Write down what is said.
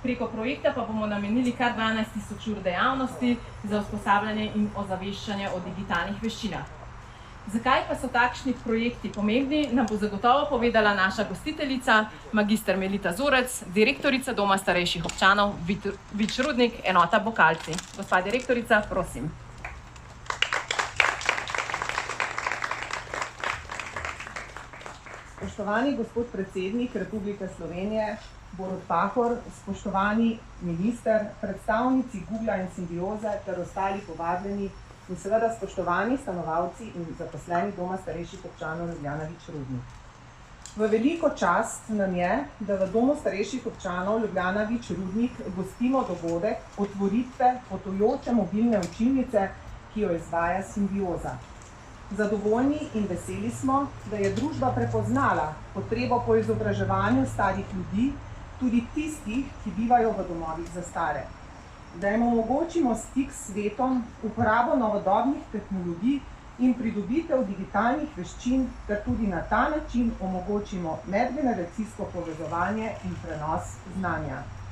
Preko projekta pa bomo namenili kar 12.000 ur dejavnosti za usposabljanje in ozaveščanje o digitalnih veščinah. Zakaj pa so takšni projekti pomembni, nam bo zagotovo povedala naša gostiteljica, magister Melita Zorec, direktorica Doma starejših občanov Vič Rudnik, enota Bokalci. Gospa direktorica, prosim. Spoštovani gospod predsednik Republike Slovenije, Borut Pahor, spoštovani minister, predstavnici Googla in Simbioze ter ostali povabljeni in seveda spoštovani stanovalci in zaposleni Doma starejših občanov Ljubljana Vič Rudnik. V veliko čast nam je, da v Domu starejših občanov Ljubljana Vič Rudnik gostimo dogodek otvoritve potujoče mobilne učilnice, ki jo izvaja Simbioza. Zadovoljni in veseli smo, da je družba prepoznala potrebo po izobraževanju starih ljudi, tudi tistih, ki bivajo v domovih za stare. Da jim omogočimo stik s svetom, uporabo novodobnih tehnologij in pridobitev digitalnih veščin, ter tudi na ta način omogočimo medgeneracijsko povezovanje in prenos znanja.